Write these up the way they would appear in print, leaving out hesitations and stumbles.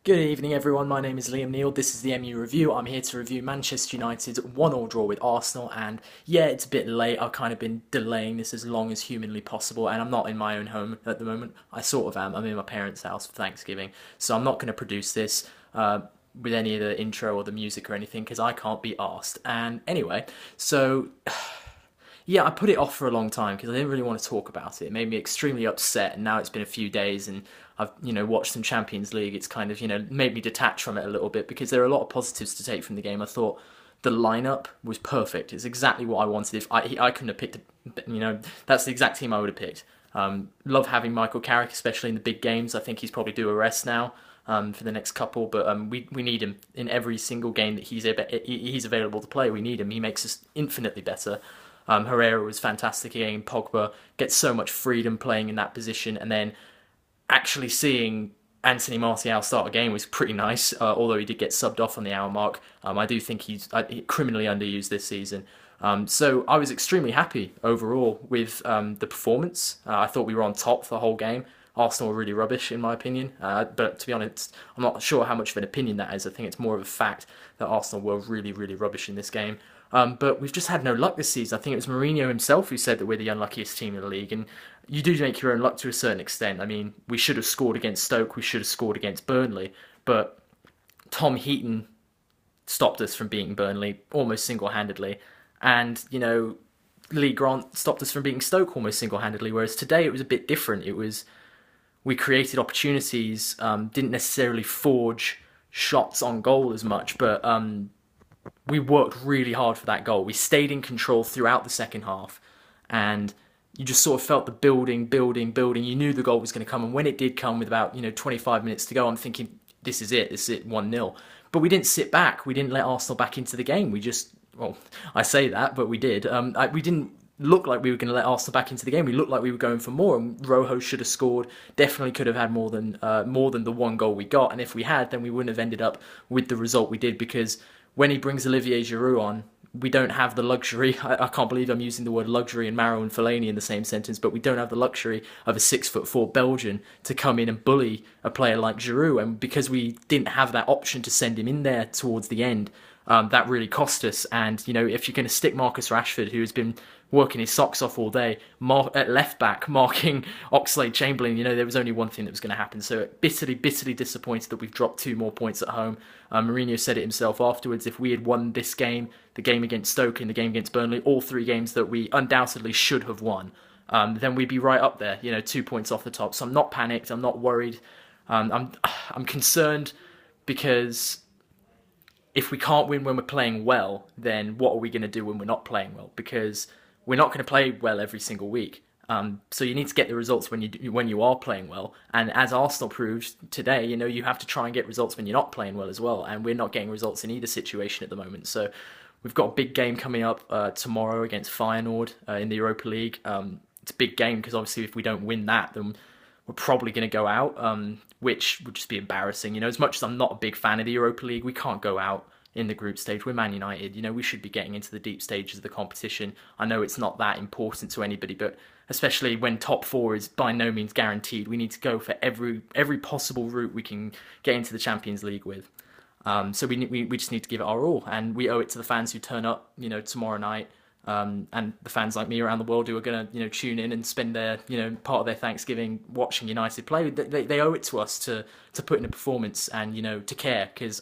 Good evening, everyone. My name is Liam Neal. This is the MU Review. I'm here to review Manchester United's 1-1 draw with Arsenal. And yeah, it's a bit late. I've kind of been delaying this as long as humanly possible. And I'm not in my own home at the moment. I sort of am. I'm in my parents' house for Thanksgiving. So I'm not going to produce this with any of the intro or the music or anything because I can't be asked. And anyway, so yeah, I put it off for a long time because I didn't really want to talk about it. It made me extremely upset, and now it's been a few days, and I've watched some Champions League. It's kind of made me detach from it a little bit because there are a lot of positives to take from the game. I thought the lineup was perfect. It's exactly what I wanted. If I couldn't have picked, that's the exact team I would have picked. Love having Michael Carrick, especially in the big games. I think he's probably due a rest now. For the next couple, but we need him in every single game that he's available to play. We need him. He makes us infinitely better. Herrera was fantastic again. Pogba gets so much freedom playing in that position, and then actually seeing Anthony Martial start a game was pretty nice. Although he did get subbed off on the hour mark, I do think he's criminally underused this season. So I was extremely happy overall with the performance. I thought we were on top for the whole game. Arsenal were really rubbish, in my opinion. But to be honest, I'm not sure how much of an opinion that is. I think it's more of a fact that Arsenal were really, really rubbish in this game. But we've just had no luck this season. I think it was Mourinho himself who said that we're the unluckiest team in the league. And you do make your own luck to a certain extent. I mean, we should have scored against Stoke. We should have scored against Burnley. But Tom Heaton stopped us from beating Burnley almost single-handedly. And, Lee Grant stopped us from beating Stoke almost single-handedly. Whereas today it was a bit different. We created opportunities, didn't necessarily forge shots on goal as much, but we worked really hard for that goal. We stayed in control throughout the second half, and you just sort of felt the building. You knew the goal was going to come, and when it did come with about 25 minutes to go, I'm thinking, this is it 1-0. But we didn't sit back. We didn't let Arsenal back into the game. Well, I say that, but we did. We didn't look like we were going to let Arsenal back into the game. We looked like we were going for more, and Rojo should have scored. Definitely could have had more than the one goal we got. And if we had, then we wouldn't have ended up with the result we did, because when he brings Olivier Giroud on, we don't have the luxury. I can't believe I'm using the word luxury and Maro and Fellaini in the same sentence, but we don't have the luxury of a 6'4" Belgian to come in and bully a player like Giroud. And because we didn't have that option to send him in there towards the end, that really cost us. And if you're going to stick Marcus Rashford, who has been working his socks off all day, at left back, marking Oxlade-Chamberlain, there was only one thing that was going to happen. So bitterly disappointed that we've dropped 2 more points at home. Mourinho said it himself afterwards. If we had won this game, the game against Stoke and the game against Burnley, all 3 games that we undoubtedly should have won, then we'd be right up there, 2 points off the top. So I'm not panicked. I'm not worried. I'm concerned because if we can't win when we're playing well, then what are we going to do when we're not playing well? Because we're not going to play well every single week. So you need to get the results when you are playing well. And as Arsenal proved today, you have to try and get results when you're not playing well as well. And we're not getting results in either situation at the moment. So we've got a big game coming up tomorrow against Feyenoord in the Europa League. It's a big game because obviously if we don't win that, then we're probably going to go out, which would just be embarrassing. As much as I'm not a big fan of the Europa League, we can't go out in the group stage. We're Man United. We should be getting into the deep stages of the competition. I know it's not that important to anybody, but especially when top 4 is by no means guaranteed, we need to go for every possible route we can get into the Champions League with. So we just need to give it our all, and we owe it to the fans who turn up, tomorrow night. And the fans like me around the world who are going to, tune in and spend their, part of their Thanksgiving watching United play. They owe it to us to put in a performance and, to care, because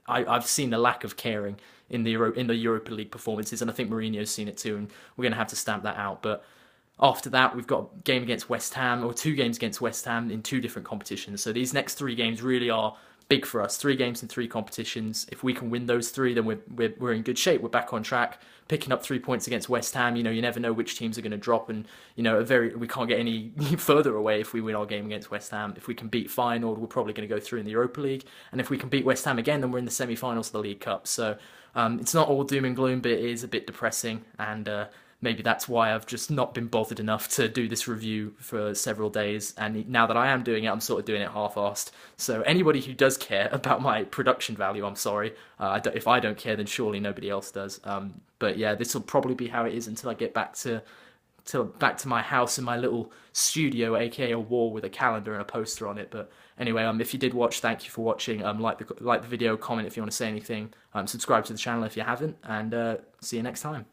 I've seen the lack of caring in the Europa League performances, and I think Mourinho's seen it too, and we're going to have to stamp that out. But after that, we've got a game against West Ham, or 2 games against West Ham in 2 different competitions. So these next 3 games really are big for us. 3 games in 3 competitions. If we can win those 3, then we're in good shape. We're back on track, picking up 3 points against West Ham. You never know which teams are going to drop, and we can't get any further away if we win our game against West Ham. If we can beat Feyenoord, we're probably going to go through in the Europa League, and if we can beat West Ham again, then we're in the semi-finals of the League Cup. So it's not all doom and gloom, but it is a bit depressing, and maybe that's why I've just not been bothered enough to do this review for several days. And now that I am doing it, I'm sort of doing it half-assed. So anybody who does care about my production value, I'm sorry. If I don't care, then surely nobody else does. But yeah, this will probably be how it is until I get back to back to my house and my little studio, aka a wall with a calendar and a poster on it. But anyway, if you did watch, thank you for watching. Like the video, comment if you want to say anything. Subscribe to the channel if you haven't, and see you next time.